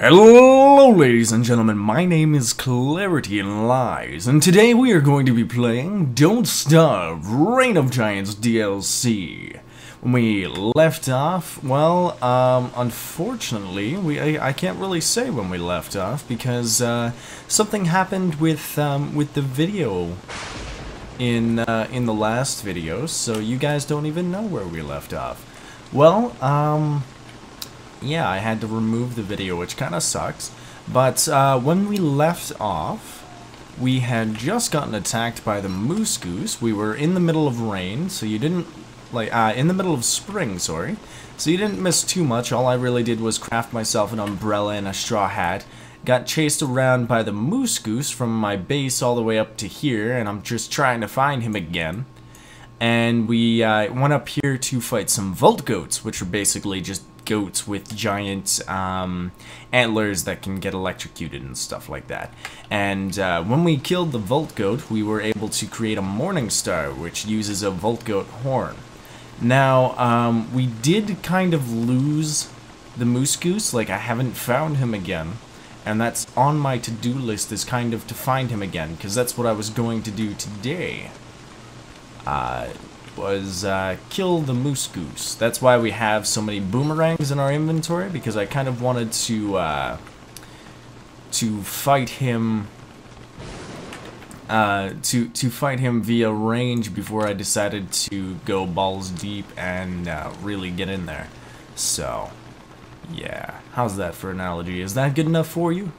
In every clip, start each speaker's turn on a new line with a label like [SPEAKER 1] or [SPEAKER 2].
[SPEAKER 1] Hello ladies and gentlemen, my name is ClarityInLies, and today we are going to be playing Don't Starve, Reign of Giants DLC. When we left off, well, unfortunately, I can't really say when we left off, because something happened with the video in the last video, so you guys don't even know where we left off. Well, yeah, I had to remove the video, which kind of sucks. But when we left off, we had just gotten attacked by the moose goose. We were in the middle of rain, so you didn't, in the middle of spring, sorry. So you didn't miss too much. All I really did was craft myself an umbrella and a straw hat. Got chased around by the moose goose from my base all the way up to here, and I'm just trying to find him again. And we went up here to fight some Volt Goats, which are basically just goats with giant antlers that can get electrocuted and stuff like that. And when we killed the Volt Goat, we were able to create a Morning Star, which uses a Volt Goat horn. Now, we did kind of lose the Moose Goose, like I haven't found him again. And that's on my to-do list, is kind of to find him again, because that's what I was going to do today. Was kill the moose goose. That's why we have so many boomerangs in our inventory, because I kind of wanted to fight him to fight him via range before I decided to go balls deep and really get in there. So yeah, how's that for analogy? Is that good enough for you?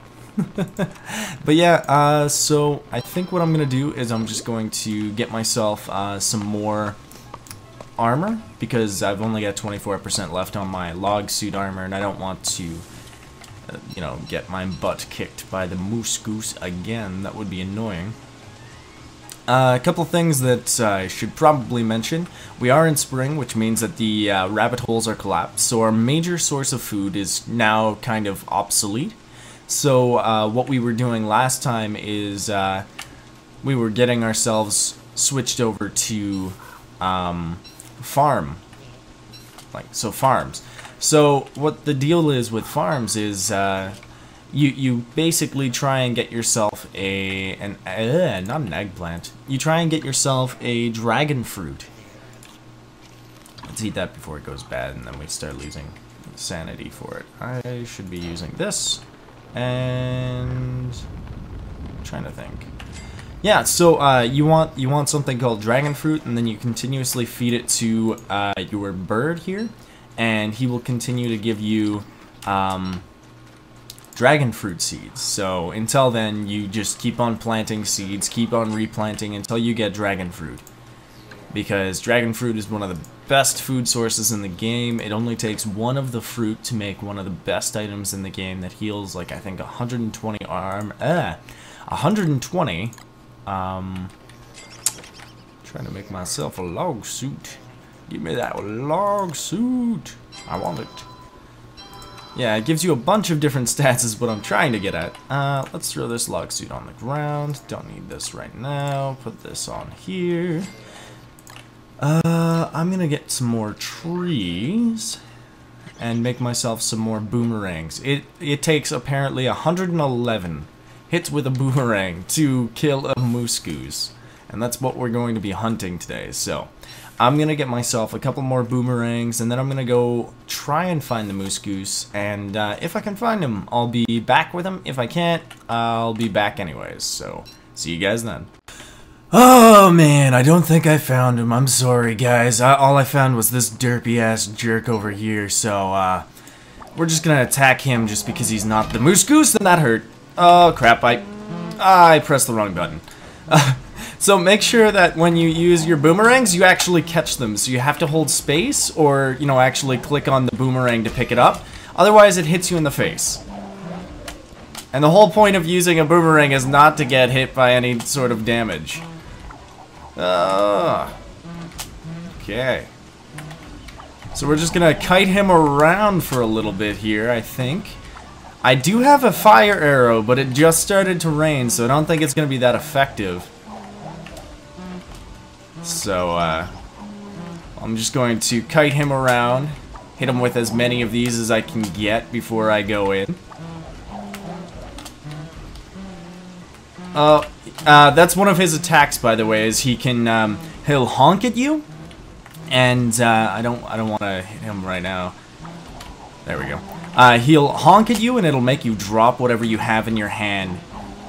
[SPEAKER 1] But yeah, so I think what I'm gonna do is I'm just going to get myself some more armor, because I've only got 24% left on my log suit armor, and I don't want to, you know, get my butt kicked by the moose goose again. That would be annoying. A couple things that I should probably mention. We are in spring, which means that the rabbit holes are collapsed, so our major source of food is now kind of obsolete. So what we were doing last time is we were getting ourselves switched over to farms. So what the deal is with farms is you basically try and get yourself not an eggplant. You try and get yourself a dragon fruit. Let's eat that before it goes bad, and then we start losing sanity for it. I should be using this. And I'm trying to think. Yeah, so you want something called dragon fruit, and then you continuously feed it to your bird here, and he will continue to give you dragon fruit seeds. So until then, you just keep on planting seeds, keep on replanting until you get dragon fruit. Because dragon fruit is one of the best food sources in the game. It only takes one of the fruit to make one of the best items in the game that heals, like, I think 120 120. Trying to make myself a log suit. Give me that log suit. I want it. Yeah, it gives you a bunch of different stats is what I'm trying to get at. Let's throw this log suit on the ground. Don't need this right now. Put this on here. I'm gonna get some more trees and make myself some more boomerangs. It takes apparently 111 hits with a boomerang to kill a moose goose, and that's what we're going to be hunting today. So I'm gonna get myself a couple more boomerangs, and then I'm gonna go try and find the moose goose, and if I can find him, I'll be back with him. If I can't, I'll be back anyways. So see you guys then. Oh man, I don't think I found him. I'm sorry guys. All I found was this derpy ass jerk over here, so we're just gonna attack him just because he's not the moose goose, and that hurt. Oh crap, I pressed the wrong button. So make sure that when you use your boomerangs, you actually catch them. So you have to hold space, or, you know, actually click on the boomerang to pick it up. Otherwise it hits you in the face. And the whole point of using a boomerang is not to get hit by any sort of damage. Okay. So we're just gonna kite him around for a little bit here, I think. I do have a fire arrow, but it just started to rain, so I don't think it's gonna be that effective. So, I'm just going to kite him around, hit him with as many of these as I can get before I go in. That's one of his attacks, by the way, is he can, he'll honk at you. And, I don't want to hit him right now. There we go. He'll honk at you and it'll make you drop whatever you have in your hand,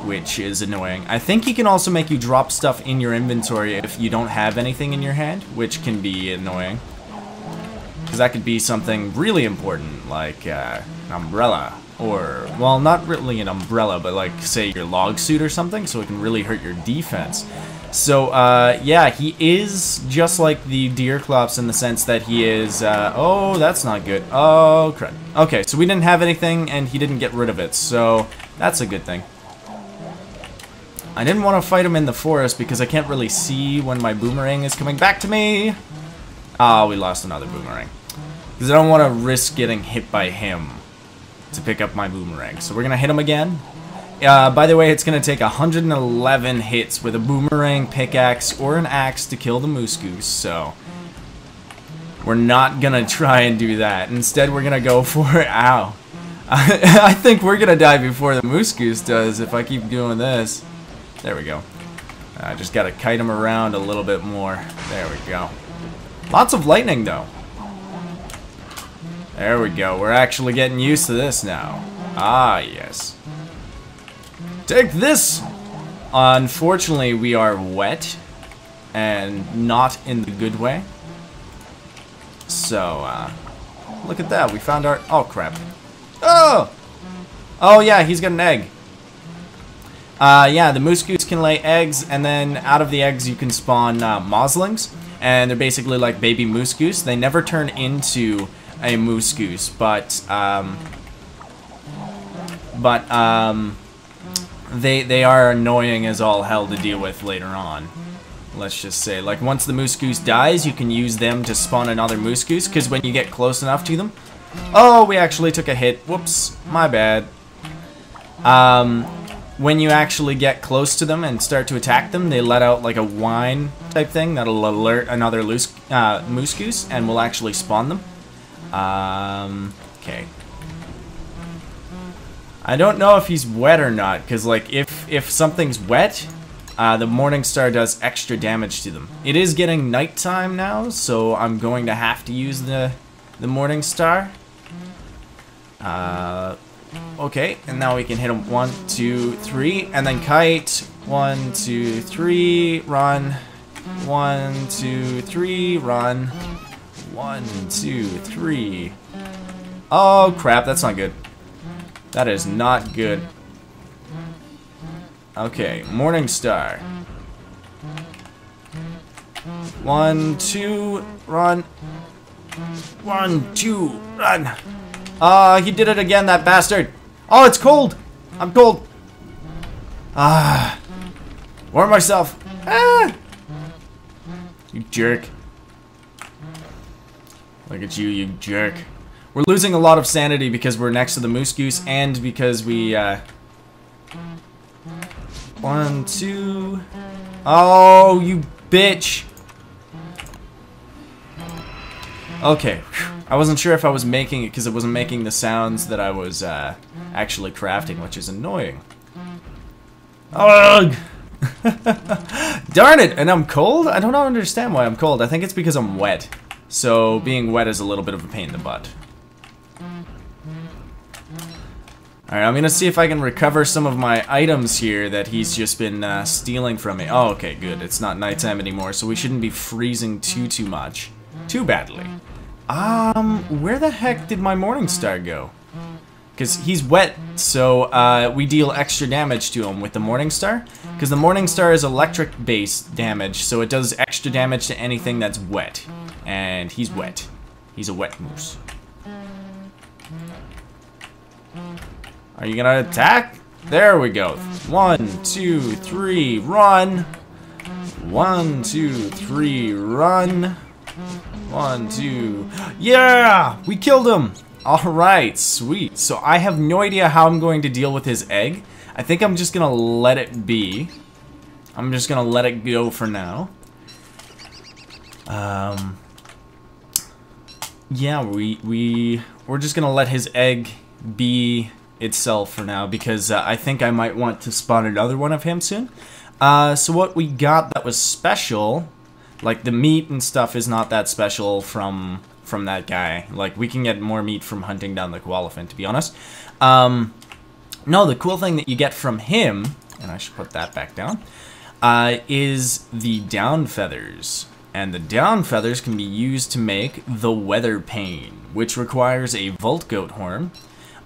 [SPEAKER 1] which is annoying. I think he can also make you drop stuff in your inventory if you don't have anything in your hand, which can be annoying. Because that could be something really important, like, an umbrella. Or, well, not really an umbrella, but like, say, your log suit or something, so it can really hurt your defense. So, yeah, he is just like the Deerclops in the sense that he is, oh, that's not good. Oh, crap. Okay, so we didn't have anything, and he didn't get rid of it, so that's a good thing. I didn't want to fight him in the forest because I can't really see when my boomerang is coming back to me. Oh, we lost another boomerang. Because I don't want to risk getting hit by him to pick up my boomerang. So we're going to hit him again. By the way, it's going to take 111 hits with a boomerang, pickaxe, or an axe to kill the moose goose, so we're not going to try and do that. Instead, we're going to go for... Ow. I think we're going to die before the moose goose does if I keep doing this. There we go. I just got to kite him around a little bit more. There we go. Lots of lightning, though. There we go. We're actually getting used to this now. Ah, yes. Take this! Unfortunately, we are wet, and not in the good way. So, look at that. We found our... Oh, crap. Oh! Oh, yeah, he's got an egg. Yeah, the moose goose can lay eggs, and then out of the eggs you can spawn moslings, and they're basically like baby moose goose. They never turn into a moose goose, but they are annoying as all hell to deal with later on. Let's just say, like, once the moose goose dies, you can use them to spawn another moose goose, because when you get close enough to them... Oh, we actually took a hit. Whoops, my bad. When you actually get close to them and start to attack them, they let out, like, a whine type thing that'll alert another moose goose, and will actually spawn them. Okay. I don't know if he's wet or not, because, like, if something's wet, the Morning Star does extra damage to them. It is getting nighttime now, so I'm going to have to use the Morning Star. Okay, and now we can hit him 1, 2, 3, and then kite. 1, 2, 3, run. 1, 2, 3, run. 1, 2, 3. Oh, crap, that's not good. That is not good. Okay, Morning Star. 1, 2, run. 1, 2, run. He did it again, that bastard. Oh, it's cold. I'm cold. Warm myself. You jerk. Look at you, you jerk. We're losing a lot of sanity because we're next to the moose goose and because we, 1, 2. Oh, you bitch. Okay. I wasn't sure if I was making it because it wasn't making the sounds that I was actually crafting, which is annoying. Ugh! Darn it! And I'm cold? I don't understand why I'm cold. I think it's because I'm wet. So being wet is a little bit of a pain in the butt. Alright, I'm gonna see if I can recover some of my items here that he's just been stealing from me. Oh, okay, good. It's not nighttime anymore, so we shouldn't be freezing too much. Too badly. Where the heck did my Morning Star go? Because he's wet, so we deal extra damage to him with the Morning Star. Because the Morning Star is electric-based damage, so it does extra damage to anything that's wet. And he's wet. He's a wet moose. Are you gonna attack? There we go. 1, 2, 3, run. 1, 2, 3, run. 1, 2. Yeah! We killed him! Alright, sweet. So I have no idea how I'm going to deal with his egg. I think I'm just gonna let it be. I'm just gonna let it go for now. Yeah, we're just gonna let his egg be itself for now, because I think I might want to spawn another one of him soon. So what we got that was special, like the meat and stuff is not that special from that guy. Like, we can get more meat from hunting down the koalefant, to be honest. No, the cool thing that you get from him, and I should put that back down, is the down feathers. And the down feathers can be used to make the weather pane, which requires a Volt Goat horn,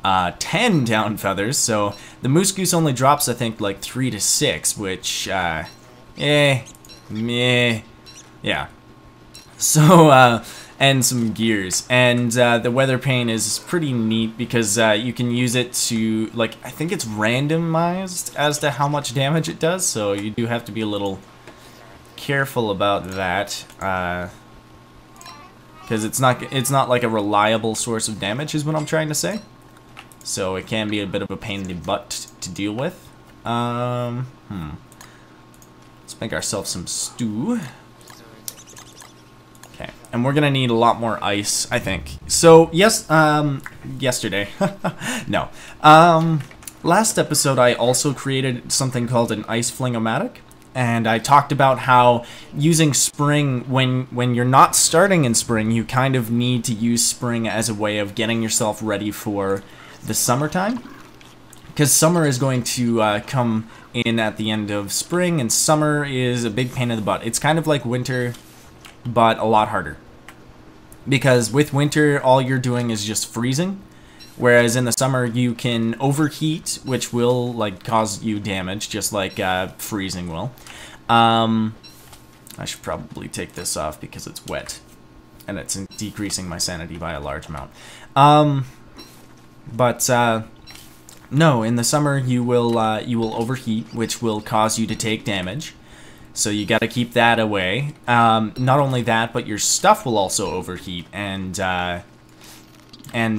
[SPEAKER 1] 10 down feathers. So the Moose Goose only drops, I think, like 3 to 6, which, yeah. So, and some gears. And the weather pane is pretty neat because you can use it to, like, I think it's randomized as to how much damage it does, so you do have to be a little careful about that, because it's not like a reliable source of damage, is what I'm trying to say. So it can be a bit of a pain in the butt to deal with. Let's make ourselves some stew. Okay, and we're gonna need a lot more ice, I think. So yes, yesterday, no, last episode I also created something called an ice fling-o-matic. And I talked about how using spring, when you're not starting in spring, you kind of need to use spring as a way of getting yourself ready for the summertime. Because summer is going to come in at the end of spring, and summer is a big pain in the butt. It's kind of like winter, but a lot harder. Because with winter, all you're doing is just freezing. Whereas in the summer, you can overheat, which will, like, cause you damage, just like freezing will. I should probably take this off because it's wet, and it's decreasing my sanity by a large amount. No, in the summer you will overheat, which will cause you to take damage. So you got to keep that away. Not only that, but your stuff will also overheat, and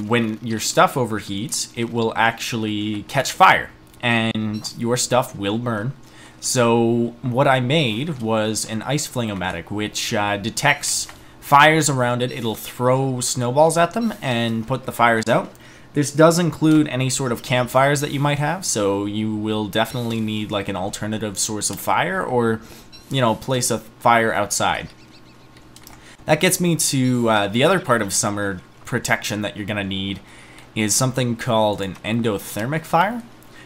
[SPEAKER 1] when your stuff overheats, it will actually catch fire, and your stuff will burn. So what I made was an ice fling-o-matic, which detects fires around it. It'll throw snowballs at them and put the fires out. This does include any sort of campfires that you might have, so you will definitely need like an alternative source of fire, or, you know, place a fire outside. That gets me to the other part of summer protection that you're gonna need, is something called an endothermic fire,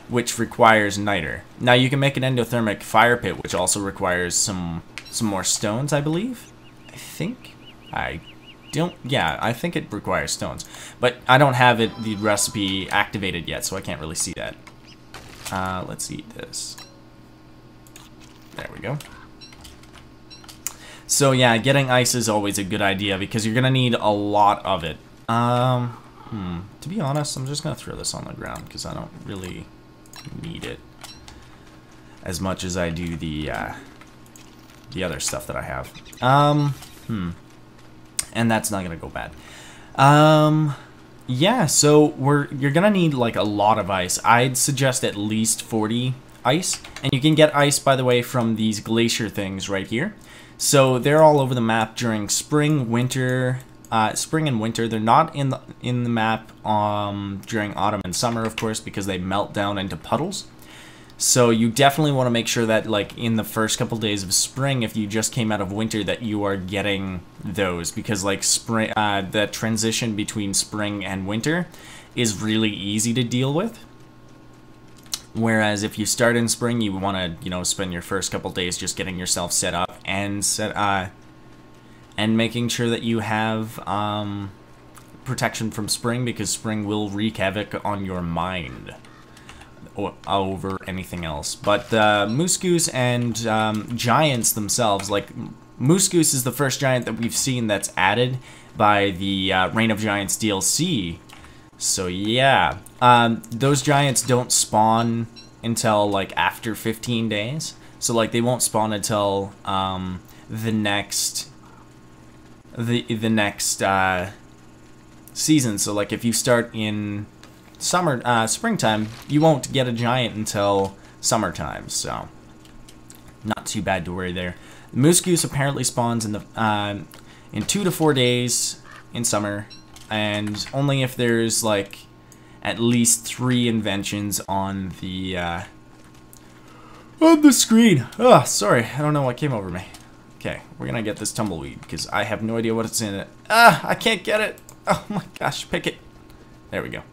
[SPEAKER 1] which requires niter. Now you can make an endothermic fire pit, which also requires some more stones, I believe. I think it requires stones, but I don't have the recipe activated yet, so I can't really see that. Let's eat this. There we go. So yeah, getting ice is always a good idea because you're gonna need a lot of it. To be honest, I'm just gonna throw this on the ground because I don't really need it as much as I do the other stuff that I have. And that's not gonna go bad. Yeah, so you're gonna need like a lot of ice. I'd suggest at least 40 ice, and you can get ice, by the way, from these glacier things right here. So they're all over the map during spring, winter. Spring and winter. They're not in the map during autumn and summer, of course, because they melt down into puddles. So you definitely want to make sure that, like, in the first couple days of spring, if you just came out of winter, that you are getting those, because like spring, the transition between spring and winter is really easy to deal with. Whereas if you start in spring, you want to, you know, spend your first couple days just getting yourself set up and making sure that you have protection from spring, because spring will wreak havoc on your mind over anything else. But Moose Goose and giants themselves, like Moose Goose is the first giant that we've seen that's added by the Reign of Giants DLC. So yeah, those giants don't spawn until like after 15 days. So like they won't spawn until the next season. So like if you start in springtime, you won't get a giant until summertime. So not too bad to worry there. The Moose Goose apparently spawns in 2 to 4 days in summer, and only if there's like at least 3 inventions on the screen. Oh, sorry, I don't know what came over me. Okay, we're gonna get this tumbleweed because I have no idea what's in it. I can't get it. Oh my gosh, pick it. There we go.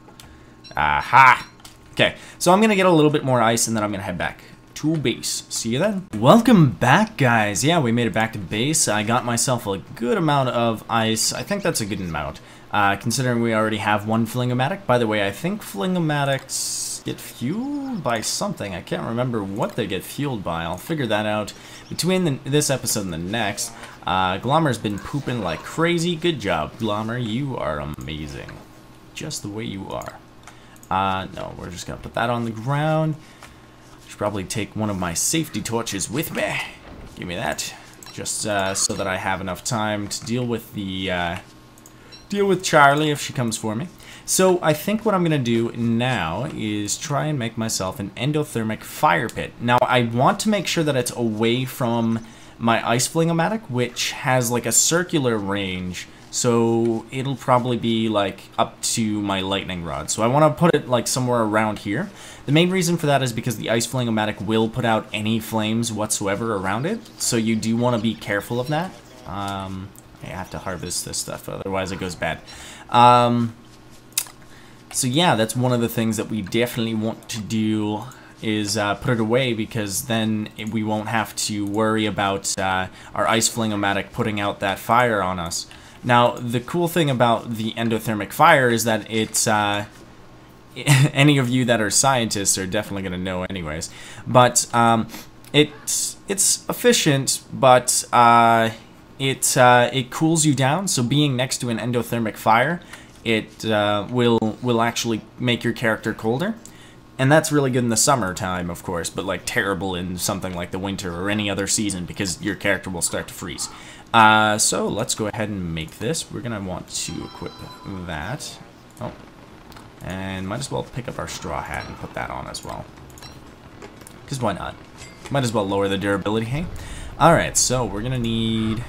[SPEAKER 1] Aha! Okay, so I'm gonna get a little bit more ice and then I'm gonna head back to base. See you then. Welcome back, guys. Yeah, we made it back to base. I got myself a good amount of ice. I think that's a good amount, considering we already have 1 flingomatic. By the way, I think flingomatics get fueled by something. I can't remember what they get fueled by. I'll figure that out between this episode and the next. Glommer's been pooping like crazy. Good job, Glommer. You are amazing. Just the way you are. No, we're just gonna put that on the ground. Should probably take one of my safety torches with me. Give me that, just so that I have enough time to deal with the deal with Charlie if she comes for me. So I think what I'm gonna do now is try and make myself an endothermic fire pit. Now I want to make sure that it's away from my ice flingomatic, which has like a circular range. So it'll probably be like up to my lightning rod. So I want to put it like somewhere around here. The main reason for that is because the ice flingomatic will put out any flames whatsoever around it. So you do want to be careful of that. I have to harvest this stuff, otherwise it goes bad. So yeah, that's one of the things that we definitely want to do, is put it away, because then we won't have to worry about our ice flingomatic putting out that fire on us. Now, the cool thing about the endothermic fire is that it's, any of you that are scientists are definitely going to know anyways, but it's efficient, but it cools you down, so being next to an endothermic fire, it will actually make your character colder. And that's really good in the summertime, of course, but like terrible in something like the winter or any other season, because your character will start to freeze. So let's go ahead and make this. We're gonna want to equip that. Oh, and might as well pick up our straw hat and put that on as well. Because why not? Might as well lower the durability, hey? Alright, so we're gonna need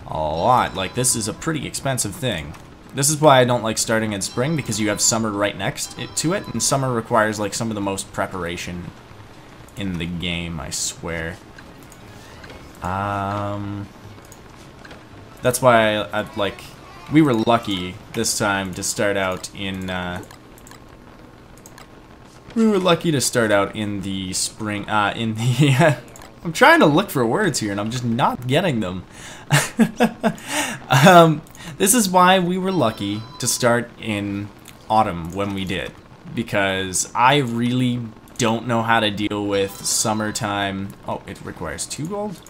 [SPEAKER 1] a lot. Like, this is a pretty expensive thing. This is why I don't like starting in spring, because you have summer right next to it, and summer requires like some of the most preparation in the game, I swear. That's why I like, we were lucky this time to start out in the spring, in the I'm trying to look for words here and I'm just not getting them. This is why we were lucky to start in autumn when we did, because I really don't know how to deal with summertime. Oh, it requires 2 gold?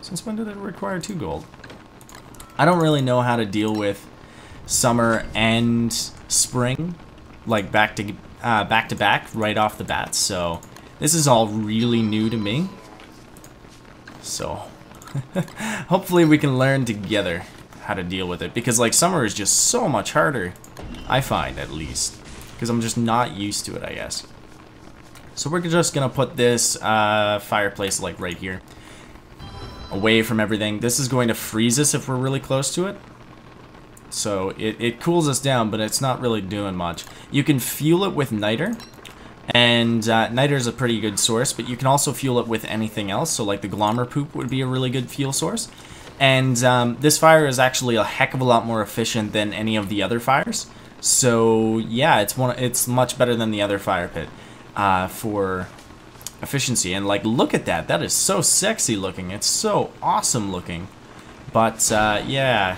[SPEAKER 1] Since when did it require 2 gold? I don't really know how to deal with summer and spring, like back to back right off the bat, so this is all really new to me. So hopefully we can learn together how to deal with it, because like summer is just so much harder, I find, at least, because I'm just not used to it, I guess. So we're just gonna put this fireplace like right here, away from everything. This is going to freeze us if we're really close to it, so it cools us down, but it's not really doing much. You can fuel it with niter, and niter is a pretty good source, but you can also fuel it with anything else. So like the glommer poop would be a really good fuel source. And this fire is actually a heck of a lot more efficient than any of the other fires. So yeah, it's much better than the other fire pit for efficiency. And like, look at that. That is so sexy looking. It's so awesome looking. But yeah,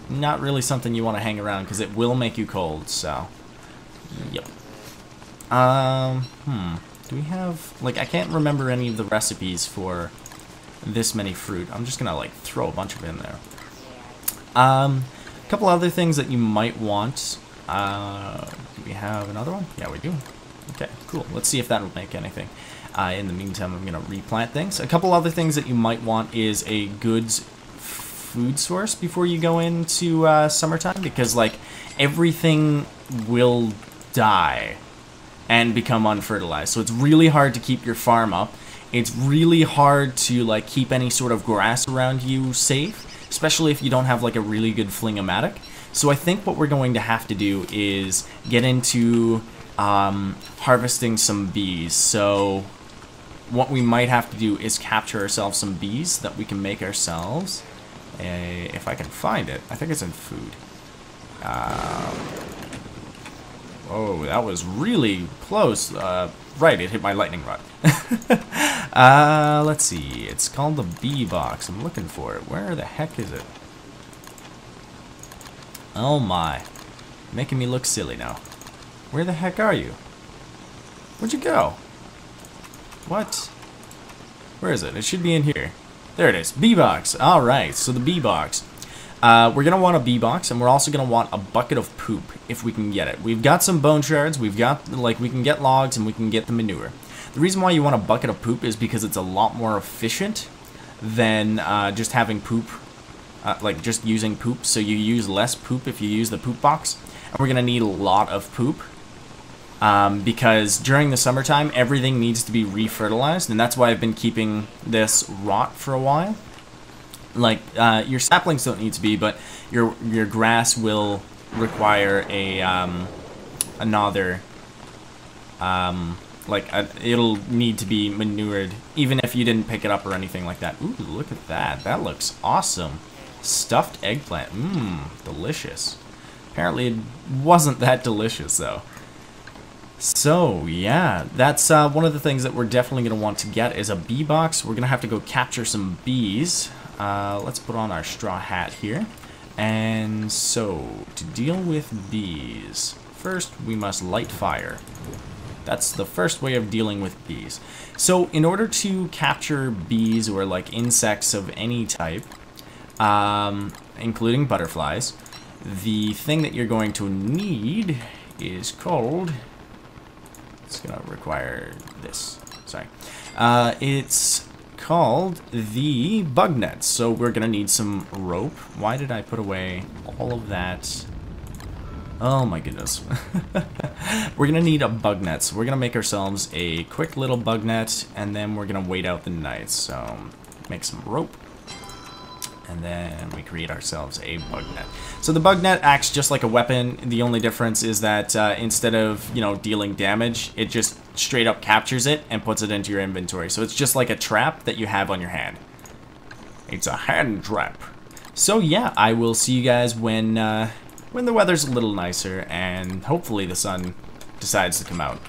[SPEAKER 1] not really something you want to hang around, because it will make you cold. So yep. Do we have, like, I can't remember any of the recipes for this many fruit. I'm just gonna like throw a bunch of it in there. A couple other things that you might want. Do we have another one? Yeah, we do. Okay, cool. Let's see if that'll make anything. In the meantime, I'm gonna replant things. A couple other things that you might want is a good food source before you go into summertime, because like everything will die and become unfertilized. So it's really hard to keep your farm up. It's really hard to like keep any sort of grass around you safe, especially if you don't have like a really good flingomatic. So I think what we're going to have to do is get into harvesting some bees. So what we might have to do is capture ourselves some bees that we can make ourselves. If I can find it. I think it's in food. Oh, that was really close. Right, it hit my lightning rod. Let's see. It's called the bee box. I'm looking for it. Where the heck is it? Oh my. Making me look silly now. Where the heck are you? Where'd you go? What? Where is it? It should be in here. There it is. Bee box. Alright, so the bee box. We're going to want a bee box, and we're also going to want a bucket of poop, if we can get it. We've got some bone shards, we've got, like, we can get logs, and we can get the manure. The reason why you want a bucket of poop is because it's a lot more efficient than just having poop, like, just using poop. So you use less poop if you use the poop box. And we're going to need a lot of poop. Because during the summertime, everything needs to be refertilized, and that's why I've been keeping this rot for a while. Like, your saplings don't need to be, but your grass will require a, it'll need to be manured, even if you didn't pick it up or anything like that. Ooh, look at that. That looks awesome. Stuffed eggplant. Mmm, delicious. Apparently it wasn't that delicious, though. So, yeah, that's one of the things that we're definitely going to want to get is a bee box. We're going to have to go capture some bees. Let's put on our straw hat here. And so, to deal with bees, first we must light fire. That's the first way of dealing with bees. So, in order to capture bees or like insects of any type, including butterflies, the thing that you're going to need is called... It's gonna require this. Sorry. It's called the bug net. So we're gonna need some rope. Why did I put away all of that? Oh my goodness. We're gonna need a bug net. So we're gonna make ourselves a quick little bug net, and then we're gonna wait out the night. So make some rope. And then we create ourselves a bug net. So the bug net acts just like a weapon. The only difference is that instead of, you know, dealing damage, it just straight up captures it and puts it into your inventory. So it's just like a trap that you have on your hand. It's a hand trap. So yeah, I will see you guys when the weather's a little nicer and hopefully the sun decides to come out.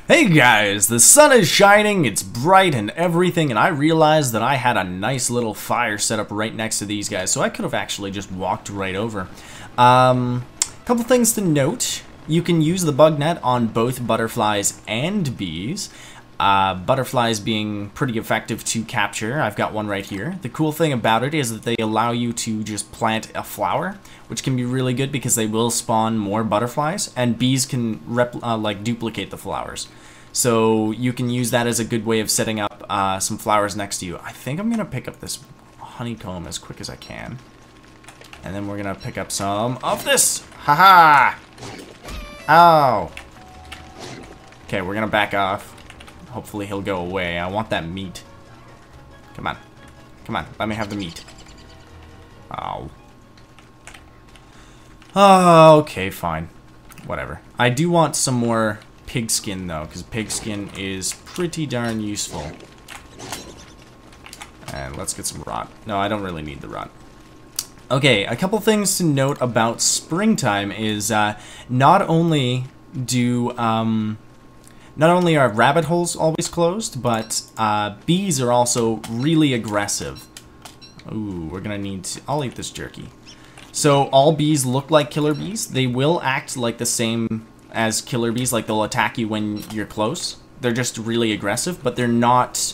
[SPEAKER 1] Hey guys, the sun is shining, it's bright and everything, and I realized that I had a nice little fire set up right next to these guys, so I could have actually just walked right over. Couple things to note. You can use the bug net on both butterflies and bees. Butterflies being pretty effective to capture. I've got one right here. The cool thing about it is that they allow you to just plant a flower, which can be really good because they will spawn more butterflies, and bees can duplicate the flowers. So you can use that as a good way of setting up some flowers next to you. I think I'm gonna pick up this honeycomb as quick as I can, and then we're gonna pick up some of this. Haha! Ow! Okay, we're gonna back off. Hopefully he'll go away. I want that meat. Come on. Come on, let me have the meat. Ow. Oh, okay, fine. Whatever. I do want some more pig skin, though, because pig skin is pretty darn useful. And let's get some rot. No, I don't really need the rot. Okay, a couple things to note about springtime is not only are rabbit holes always closed, but bees are also really aggressive. Ooh, we're gonna need to... I'll eat this jerky. So all bees look like killer bees. They will act like the same as killer bees, like they'll attack you when you're close. They're just really aggressive, but they're not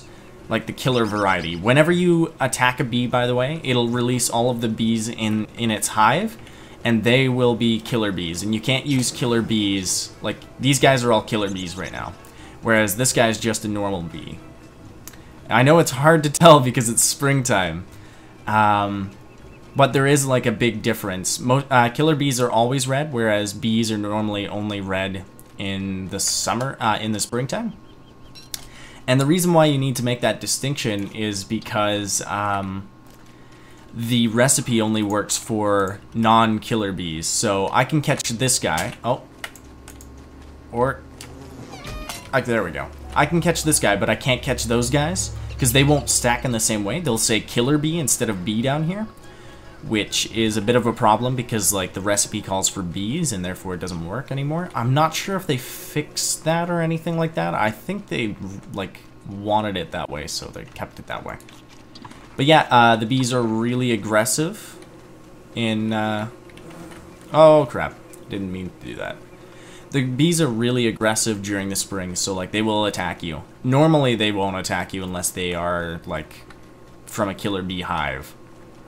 [SPEAKER 1] like the killer variety. Whenever you attack a bee, by the way, it'll release all of the bees in its hive, and they will be killer bees. And you can't use killer bees, like these guys are all killer bees right now, whereas this guy's just a normal bee. I know it's hard to tell because it's springtime, but there is like a big difference. Killer bees are always red, whereas bees are normally only red in the springtime. And the reason why you need to make that distinction is because the recipe only works for non-killer bees. So I can catch this guy. Oh. Or... there we go. I can catch this guy, but I can't catch those guys, because they won't stack in the same way. They'll say killer bee instead of bee down here, which is a bit of a problem because, like, the recipe calls for bees, and therefore it doesn't work anymore. I'm not sure if they fixed that or anything like that. I think they, like, wanted it that way, so they kept it that way. But yeah, the bees are really aggressive in, oh crap, didn't mean to do that. The bees are really aggressive during the spring, so like they will attack you. Normally they won't attack you unless they are like from a killer bee hive,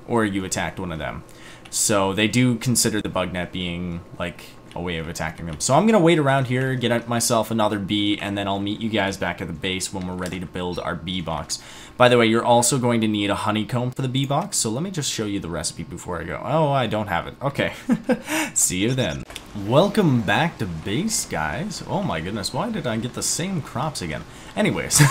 [SPEAKER 1] or you attacked one of them. So they do consider the bug net being like a way of attacking them. So I'm gonna wait around here, get myself another bee, and then I'll meet you guys back at the base when we're ready to build our bee box. By the way, you're also going to need a honeycomb for the bee box, so let me just show you the recipe before I go. Oh, I don't have it. Okay. See you then. Welcome back to base, guys. Oh my goodness, why did I get the same crops again? Anyways,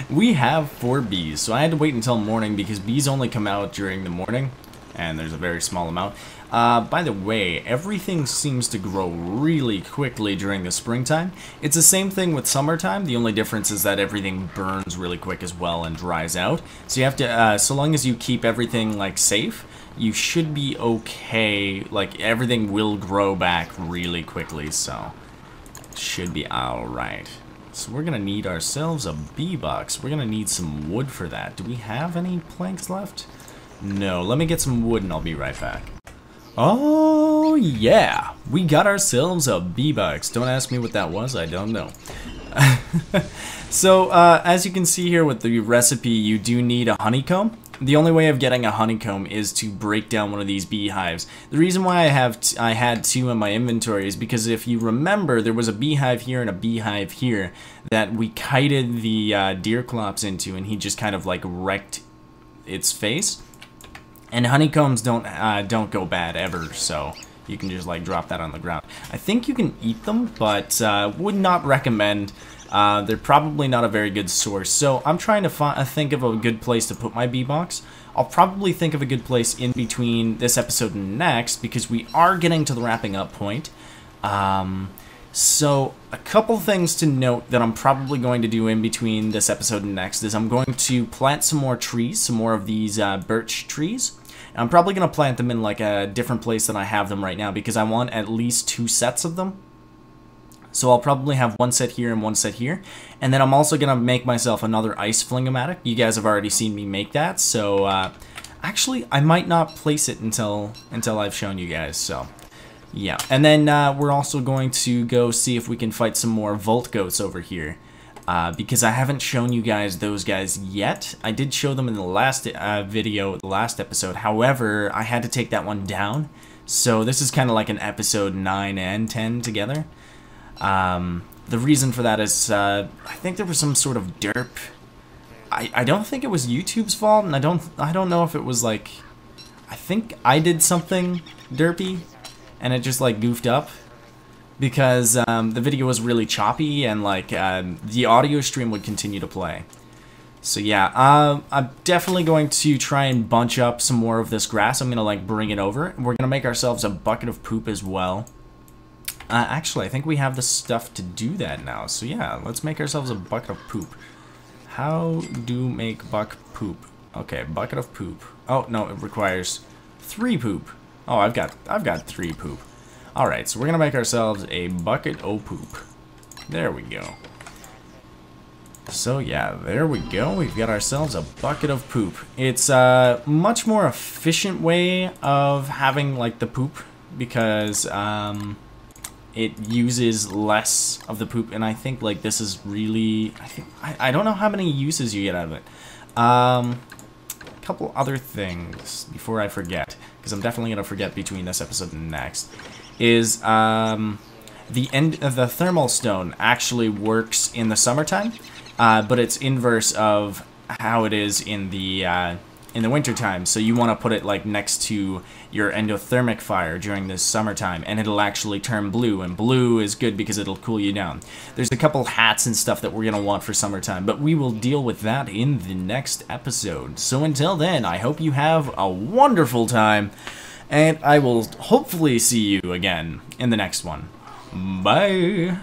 [SPEAKER 1] we have 4 bees, so I had to wait until morning because bees only come out during the morning, and there's a very small amount. By the way, everything seems to grow really quickly during the springtime. It's the same thing with summertime. The only difference is that everything burns really quick as well and dries out. So you have to, so long as you keep everything like safe, you should be okay. Like everything will grow back really quickly, so should be alright. So we're gonna need ourselves a bee box. We're gonna need some wood for that. Do we have any planks left? No, let me get some wood and I'll be right back. Oh yeah, we got ourselves a bee box. Don't ask me what that was, I don't know. So as you can see here with the recipe, you do need a honeycomb. The only way of getting a honeycomb is to break down one of these beehives. The reason why I had 2 in my inventory is because if you remember, there was a beehive here and a beehive here that we kited the deer clops into, and he just kind of like wrecked its face. And honeycombs don't go bad ever, so you can just like drop that on the ground. I think you can eat them, but would not recommend. They're probably not a very good source. So I'm trying to think of a good place to put my bee box. I'll probably think of a good place in between this episode and next, because we are getting to the wrapping up point. So a couple things to note that I'm probably going to do in between this episode and next is I'm going to plant some more trees, some more of these birch trees. And I'm probably going to plant them in like a different place than I have them right now, because I want at least 2 sets of them. So I'll probably have 1 set here and 1 set here. And then I'm also going to make myself another ice flingomatic. You guys have already seen me make that, so actually I might not place it until I've shown you guys, so yeah. And then we're also going to go see if we can fight some more Volt Goats over here. Because I haven't shown you guys those guys yet. I did show them in the last video, the last episode. However, I had to take that one down. So this is kind of like an episode 9 and 10 together. The reason for that is I think there was some sort of derp. I don't think it was YouTube's fault, and I don't know if it was like, I think I did something derpy and it just like goofed up. Because the video was really choppy, and like the audio stream would continue to play. So yeah, I'm definitely going to try and bunch up some more of this grass. I'm gonna like bring it over. We're gonna make ourselves a bucket of poop as well. Actually, I think we have the stuff to do that now. So yeah, let's make ourselves a bucket of poop. How do make buck poop? Okay, bucket of poop. Oh no, it requires 3 poop. Oh, I've got 3 poop. Alright, so we're gonna make ourselves a bucket of poop. There we go. So yeah, there we go. We've got ourselves a bucket of poop. It's a much more efficient way of having like the poop, because it uses less of the poop, and I think like this is really, I don't know how many uses you get out of it. A couple other things before I forget, because I'm definitely gonna forget between this episode and next. Is the thermal stone actually works in the summertime, but it's inverse of how it is in the in the wintertime, so you want to put it like next to your endothermic fire during this summertime, and it'll actually turn blue, and blue is good because it'll cool you down. There's a couple hats and stuff that we're going to want for summertime, but we will deal with that in the next episode. So until then, I hope you have a wonderful time, and I will hopefully see you again in the next one. Bye!